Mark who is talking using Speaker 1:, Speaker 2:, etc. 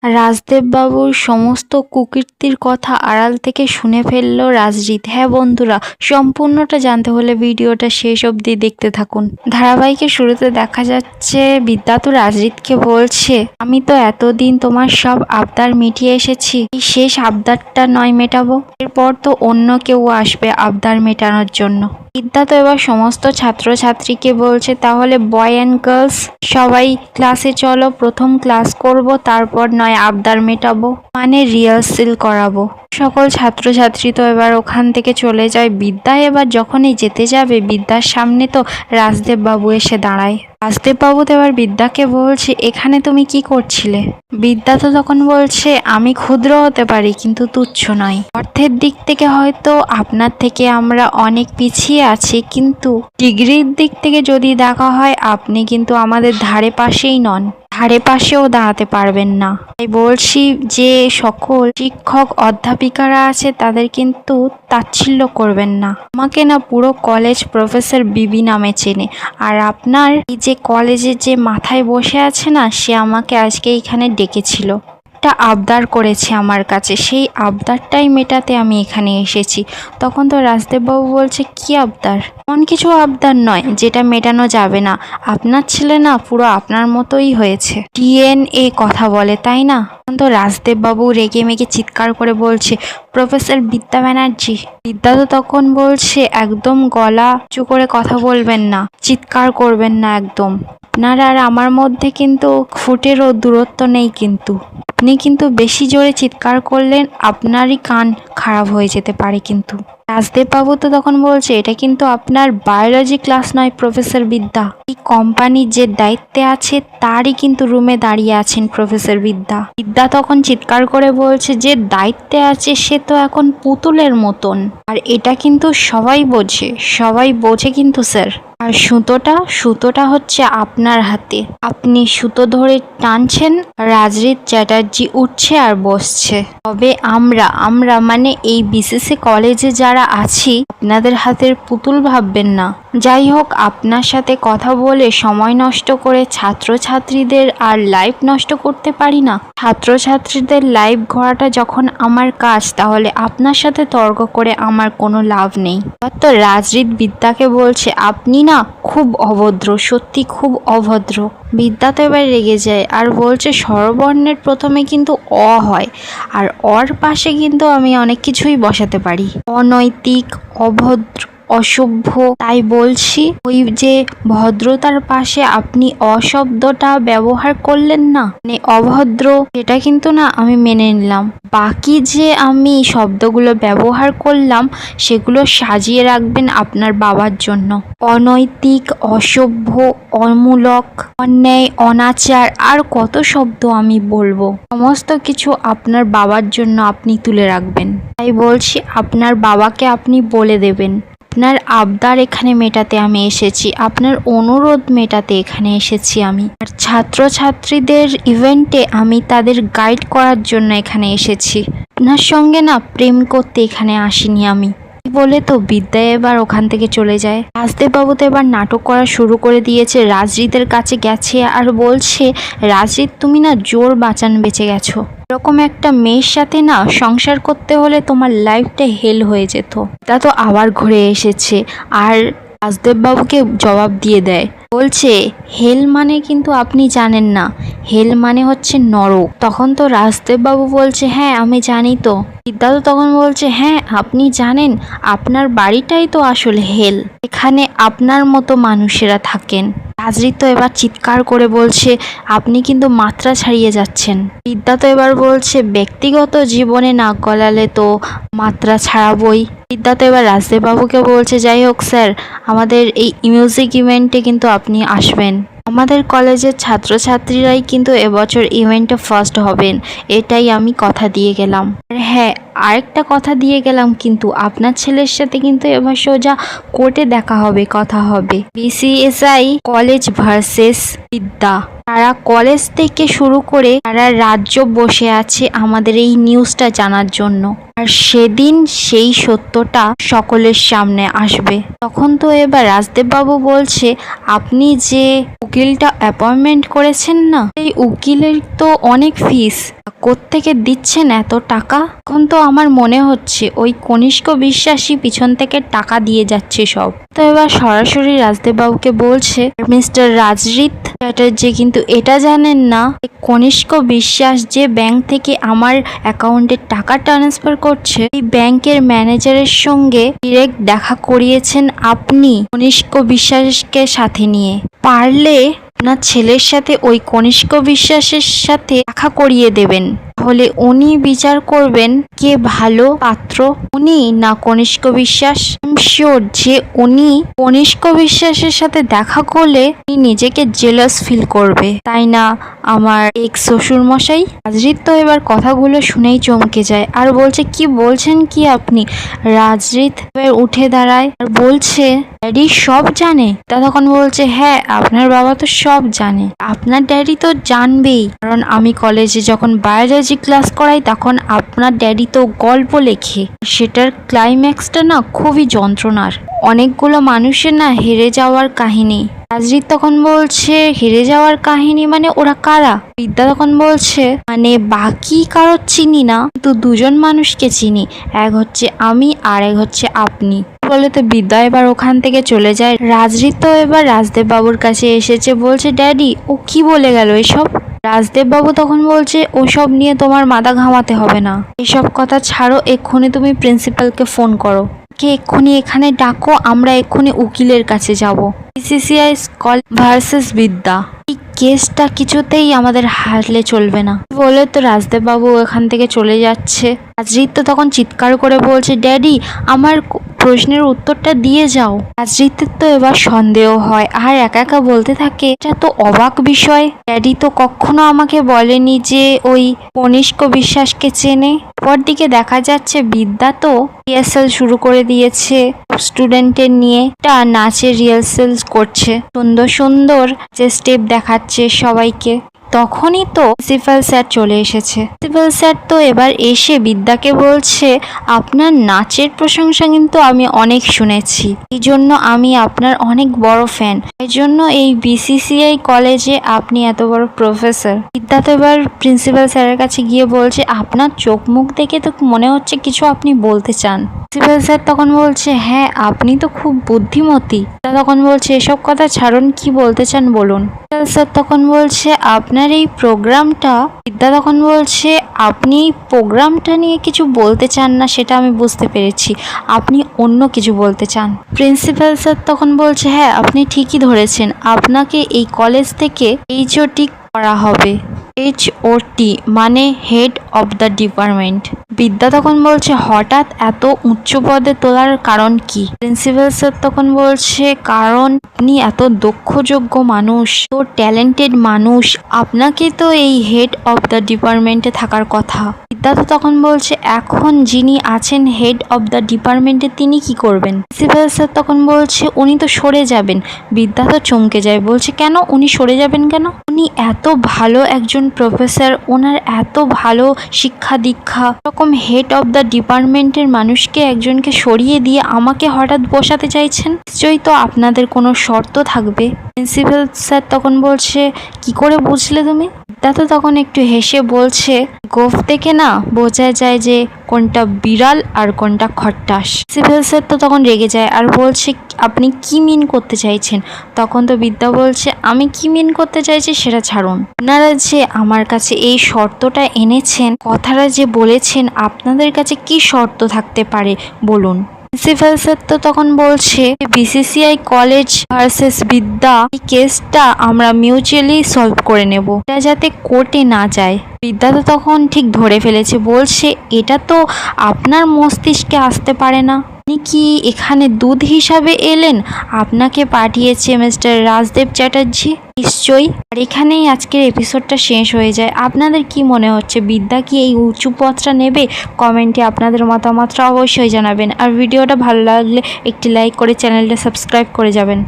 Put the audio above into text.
Speaker 1: রাজদেব বাবুর সমস্ত কুকীর্তির কথা আড়াল থেকে শুনে ফেলল রাজজিৎ। হ্যাঁ বন্ধুরা, সম্পূর্ণটা জানতে হলে ভিডিওটা শেষ অবধি দেখতে থাকুন। ধারাবাহিকের শুরুতে দেখা যাচ্ছে বিদ্যা তো রাজজিৎকে বলছে, আমি তো এতদিন তোমার সব আবদার মিটিয়ে এসেছি, এই শেষ আবদারটা নয় মেটাবো, এরপর তো অন্য কেউ আসবে আবদার মেটানোর জন্য। বিদ্যা তো এবার সমস্ত ছাত্রছাত্রীকে বলছে, তাহলে বয় অ্যান্ড গার্লস সবাই ক্লাসে চলো, প্রথম ক্লাস করব, তারপর নয় আবদার মেটাবো, মানে রিহার্সেল করাবো। সকল ছাত্রছাত্রী তো এবার ওখান থেকে চলে যায়। বিদ্যা এবার যখনই যেতে যাবে, বিদ্যার সামনে তো রাজদেব বাবু এসে দাঁড়ায়। রাজদেব বাবু তো এবার বিদ্যাকে বলছে, এখানে তুমি কি করছিলে? বিদ্যা তো তখন বলছে, আমি ক্ষুদ্র হতে পারি কিন্তু তুচ্ছ নয়। অর্থের দিক থেকে হয়তো আপনার থেকে আমরা অনেক পিছিয়ে আছি, কিন্তু ডিগ্রির দিক থেকে যদি দেখা হয় আপনি কিন্তু আমাদের ধারে পাশেই নন, ধারে পাশেও দাঁড়াতে পারবেন না। তাই বলছি যে সকল শিক্ষক অধ্যাপিকারা আছে তাদের কিন্তু তাচ্ছিল্য করবেন না। আমাকে না পুরো কলেজ প্রফেসর বিবি নামে চেনে, আর আপনার এই যে কলেজে যে মাথায় বসে আছে না, সে আমাকে আজকে এখানে ডেকেছিল, একটা আবদার করেছে আমার কাছে, সেই আবদারটাই মেটাতে আমি এখানে এসেছি। তখন তো রাজদেববাবু বলছে, কি আবদার? এমন কিছু আবদার নয় যেটা মেটানো যাবে না, আপনার ছেলে না পুরো আপনার মতোই হয়েছে, ডিএনএ কথা বলে তাই না? তখন তো রাজদেববাবু রেগে মেগে চিৎকার করে বলছে, প্রফেসর বিদ্যা ব্যানার্জি। বিদ্যা তো তখন বলছে, একদম গলা উঁচু করে কথা বলবেন না, চিৎকার করবেন না একদম, আপনার আর আমার মধ্যে কিন্তু ফুটেরও দূরত্ব নেই, কিন্তু আপনি কিন্তু বেশি জোরে চিৎকার করলেন আপনারই কান খারাপ হয়ে যেতে পারে। কিন্তু রাজদেব বাবু তো তখন বলছে, এটা কিন্তু আপনার বায়োলজি ক্লাস নয় প্রফেসর বিদ্যা, এই কোম্পানির যে দায়িত্বে আছে তারই কিন্তু রুমে দাঁড়িয়ে আছেন প্রফেসর বিদ্যা। বিদ্যা তখন চিৎকার করে বলছে, যে দায়িত্বে আছে সে তো এখন পুতুলের মতন, আর এটা কিন্তু সবাই বোঝে, সবাই বোঝে কিন্তু স্যার। আর সুতোটা হচ্ছে আপনার হাতে, আপনি সুতো ধরে টানছেন, রাজজিৎ চ্যাটার্জি উঠছে আর বসছে। তবে আমরা মানে এই বিসিসি কলেজে যারা আছি আপনাদের হাতের পুতুল ভাববেন না। যাই হোক, আপনার সাথে কথা বলে সময় নষ্ট করে ছাত্রছাত্রীদের আর লাইফ নষ্ট করতে পারি না। ছাত্রছাত্রীদের লাইফ গড়াটা যখন আমার কাজ, তাহলে আপনার সাথে তর্ক করে আমার কোনো লাভ নেই। তো রাজজিৎ বিদ্যাকে বলছে, আপনি না খুব অভদ্র, সত্যি খুব অভদ্র। বিদ্যা তো এবার রেগে যায় আর বলছে, স্বরবর্ণের প্রথমে কিন্তু অ হয়, আর অর পাশে কিন্তু আমি অনেক কিছুই বসাতে পারি, অনৈতিক, অভদ্র, অসভ্য। তাই বলছি, ওই যে ভদ্রতার পাশে আপনি অশব্দটা ব্যবহার করলেন না, মানে অভদ্র, সেটা কিন্তু না আমি মেনে নিলাম। বাকি যে আমি শব্দগুলো ব্যবহার করলাম সেগুলো সাজিয়ে রাখবেন আপনার বাবার জন্য। অনৈতিক, অসভ্য, অমূলক, অন্যায়, অনাচার, আর কত শব্দ আমি বলবো, সমস্ত কিছু আপনার বাবার জন্য আপনি তুলে রাখবেন। তাই বলছি, আপনার বাবাকে আপনি বলে দেবেন, আপনার আবদার এখানে মেটাতে আমি এসেছি, আপনার অনুরোধ মেটাতে এখানে এসেছি আমি। আর ছাত্রছাত্রীদের ইভেন্টে আমি তাদের গাইড করার জন্য এখানে এসেছি, আপনার সঙ্গে না প্রেম করতে এখানে আসিনি আমি। বলে তো বিদ্যা এবার ওখান থেকে চলে যায়। রাজদেব বাবু তো এবার নাটক করা শুরু করে দিয়েছে, রাজজিতের কাছে গেছে আর বলছে, রাজজিৎ তুমি না জোর বাঁচান বেঁচে গেছো, এরকম একটা মেয়ের সাথে না সংসার করতে হলে তোমার লাইফটা হেল হয়ে যেত। তা তো আবার ঘুরে এসেছে আর রাজদেব বাবুকে জবাব দিয়ে দেয়, বলছে, হেল মানে কিন্তু আপনি জানেন না, হেল মানে হচ্ছে নরক। তখন তো রাজদেব বাবু বলছে, হ্যাঁ আমি জানি তো। বিদ্যা তো তখন বলছে, হ্যাঁ আপনি জানেন, আপনার বাড়িটাই তো আসলে হেল, এখানে আপনার মতো মানুষেরা থাকেন। রাজজিৎ তো এবার চিৎকার করে বলছে, আপনি কিন্তু মাত্রা ছাড়িয়ে যাচ্ছেন। বিদ্যা তো এবার বলছে, ব্যক্তিগত জীবনে নাক গলালে তো মাত্রা ছাড়াবই। বিদ্যা তো এবার রাজদেব বাবুকে বলছে, যাই হোক স্যার, আমাদের এই মিউজিক ইভেন্টে কিন্তু আপনি আসবেন, আমাদের কলেজের ছাত্রছাত্রীরাই কিন্তু এবছর ইভেন্টে ফার্স্ট হবেন, এটাই আমি কথা দিয়ে গেলাম। আর হ্যাঁ, আরেকটা কথা দিয়ে গেলাম, কিন্তু আপনার ছেলের সাথে কিন্তু এবার সোজা কোর্টে দেখা হবে, কথা হবে। বিসিএসআই কলেজ ভার্সেস বিদ্যা, তারা কলেজ থেকে শুরু করে তারা রাজ্য বসে আছে আমাদের এই নিউজটা জানার জন্য, আর সেদিন সেই সত্যটা সকলের সামনে আসবে। তখন তো এবার রাজদেব বাবু বলছে, আপনি যে উকিলটা অ্যাপয়েন্টমেন্ট করেছেন না, এই উকিলের তো অনেক ফিস, কোত্থেকে দিচ্ছেন এত টাকা? এখন তো আমার মনে হচ্ছে ওই কনিষ্ক বিশ্বাসী পিছন থেকে টাকা দিয়ে যাচ্ছে সব। তো এবার সরাসরি রাজদেব বাবুকে বলছে, মিস্টার রাজরিত চ্যাটার্জি কিন্তু এটা জানেন না কনিষ্ক বিশ্বাস যে ব্যাংক থেকে আমার অ্যাকাউন্টে টাকা ট্রান্সফার করছে, এই ব্যাংকের ম্যানেজারের সঙ্গে ডিরেক্ট দেখা করিয়েছেন আপনি কনিষ্ক বিশ্বাসকে সাথে নিয়ে। পারলে আপনার ছেলের সাথে ওই কনিষ্ক বিশ্বাসের সাথে দেখা করিয়ে দেবেন, তাহলে উনি বিচার করবেন কে ভালো পাত্র, উনি না কনিষ্ক বিশ্বাস। শিওর যে উনি কনিষ্ক বিশ্বাসের সাথে দেখা করলে উনি নিজেকে জেলাস ফিল করবে, তাই না আমার এক্স শ্বশুর মশাই? রাজরিত তো এবার কথাগুলো শুনেই চমকে যায় আর বলছে, কি বলছেন কি আপনি? রাজরিত এবার উঠে দাঁড়ায় আর বলছে, ড্যাডি সব জানে? তা তখন বলছে, হ্যাঁ আপনার বাবা তো সব জানে, আপনার ড্যাডি তো জানবেই, কারণ আমি কলেজে যখন বায়োলজি ক্লাস করাই তখন আপনার ড্যাডি তো গল্প লেখে, সেটার ক্লাইম্যাক্সটা না খুবই যন্ত্রণার, অনেকগুলো মানুষের না হেরে যাওয়ার কাহিনী। রাজরিত তখন বলছে, হেরে যাওয়ার কাহিনী মানে ওরা কারা? বিদ্যা তখন বলছে, মানে বাকি কারো চিনি না, কিন্তু দুজন মানুষকে চিনি, এক হচ্ছে আমি আর এক হচ্ছে আপনি। বলে তো বিদ্যা এবার ওখান থেকে চলে যায়। রাজরিত তো এবার রাজদেব বাবুর কাছে এসেছে, বলছে, ড্যাডি ও কি বলে গেল এসব? রাজদেব বাবু তখন বলছে, ওসব নিয়ে তোমার মাথা ঘামাতে হবে না, এসব কথা ছাড়ো, এক্ষুনি তুমি প্রিন্সিপালকে ফোন করো, কে এক্ষুনি এখানে ডাকো, আমরা এক্ষুনি উকিলের কাছে যাব। বিসিসিআই স্কল ভার্সেস বিদ্যা, এই কেসটা কিছুতেই আমাদের হারলে চলবে না বলে তো রাজদেব বাবু এখান থেকে চলে যাচ্ছে। রাজরিত তো তখন চিৎকার করে বলছে, ড্যাডি আমার প্রশ্নের উত্তরটা দিয়ে যাও। রাজরিতের তো এবার সন্দেহ হয় আর একা একা বলতে থাকে, এটা তো অবাক বিষয়, ড্যাডি তো কখনো আমাকে বলেনি যে ওই কনিষ্ক বিশ্বাসকে চেনে। পরদিকে দেখা যাচ্ছে বিদ্যা তো রিহার্সাল শুরু করে দিয়েছে স্টুডেন্টের নিয়ে, একটা নাচের রিহার্সাল করছে, সুন্দর সুন্দর যে স্টেপ দেখাচ্ছে সবাইকে। তখনই তো প্রিন্সিপাল স্যার চলে এসেছে। প্রিন্সিপাল স্যার তো এবার এসে বিদ্যাকে বলছে, আপনার নাচের প্রশংসা কিন্তু আমি অনেক শুনেছি, এই জন্য আমি আপনার অনেক বড় ফ্যান, এই জন্য এই বিসিসিআই কলেজে আপনি এত বড় প্রফেসর। বিদ্যা তো এবার প্রিন্সিপাল স্যারের কাছে গিয়ে বলছে, আপনার চোখ মুখ দেখে তো মনে হচ্ছে কিছু আপনি বলতে চান। প্রিন্সিপাল স্যার তখন বলছে, হ্যাঁ আপনি তো খুব বুদ্ধিমতী। তখন বলছে, এসব কথা ছাড়ুন, কি বলতে চান বলুন। স্যার তখন বলছে, আপনার এই প্রোগ্রামটা। বিদ্যা তখন বলছে, আপনি এই প্রোগ্রামটা নিয়ে কিছু বলতে চান না সেটা আমি বুঝতে পেরেছি, আপনি অন্য কিছু বলতে চান। প্রিন্সিপাল স্যার তখন বলছে, হ্যাঁ আপনি ঠিকই ধরেছেন, আপনাকে এই কলেজ থেকে HOT করা হবে। HOT মানে হেড অব দ্য ডিপার্টমেন্ট। বিদ্যা তখন বলছে, হঠাৎ এত উচ্চ পদে তোলার কারণ কি? প্রিন্সিপাল স্যার তখন বলছে, কারণ আপনি এত দক্ষযোগ্য মানুষ, তো ট্যালেন্টেড মানুষ, আপনাকে তো এই হেড অব দ্য ডিপার্টমেন্টে থাকার কথা। বিদ্যা তো তখন বলছে, এখন যিনি আছেন হেড অব দ্য ডিপার্টমেন্টে তিনি কি করবেন? প্রিন্সিপাল স্যার তখন বলছে, উনি তো সরে যাবেন। বিদ্যা তো চমকে যায়, বলছে, কেন উনি সরে যাবেন কেন? উনি এত ভালো একজন প্রফেসর, ওনার এত ভালো শিক্ষা দীক্ষা, এরকম হেড অব দ্য ডিপার্টমেন্টের মানুষকে একজনকে সরিয়ে দিয়ে আমাকে হঠাৎ বসাতে চাইছেন, নিশ্চয়ই তো আপনাদের কোনো শর্ত থাকবে। প্রিন্সিপাল স্যার তখন বলছে, কি করে বুঝলে তুমি? বিদ্যা তো তখন একটু হেসে বলছে, গোফ থেকে না বোঝা যায় যে কোনটা বিড়াল আর কোনটা খট্টাস। প্রিন্সিপাল স্যার তো তখন রেগে যায় আর বলছে, আপনি কি মিন করতে চাইছেন? তখন তো বিদ্যা বলছে, আমি কি মিন করতে চাইছি সেটা ছাড়ুন, আপনারা যে আমার কাছে এই শর্তটা এনেছেন, কথাটা যে বলেছেন, আপনাদের কাছে কি শর্ত থাকতে পারে বলুন। প্রিন্সিপাল স্যার তো তখন বলছে, বিসিসিআই কলেজ ভার্সেস বিদ্যা, এই কেসটা আমরা মিউচুয়ালি সলভ করে নেব, এটা যাতে কোর্টে না যায়। বিদ্যা তো তখন ঠিক ধরে ফেলেছে, বলছে, এটা তো আপনার মস্তিষ্কে আসতে পারে না, আপনি কি এখানে দুধ হিসাবে এলেন? আপনাকে পাঠিয়েছে মিস্টার রাজদেব চ্যাটার্জি নিশ্চয়ই। আর এখানেই আজকের এপিসোডটা শেষ হয়ে যায়। আপনাদের কি মনে হচ্ছে, বিদ্যা কি এই উঁচু পদটা নেবে? কমেন্টে আপনাদের মতামতটা অবশ্যই জানাবেন। আর ভিডিওটা ভালো লাগলে একটি লাইক করে চ্যানেলটা সাবস্ক্রাইব করে যাবেন।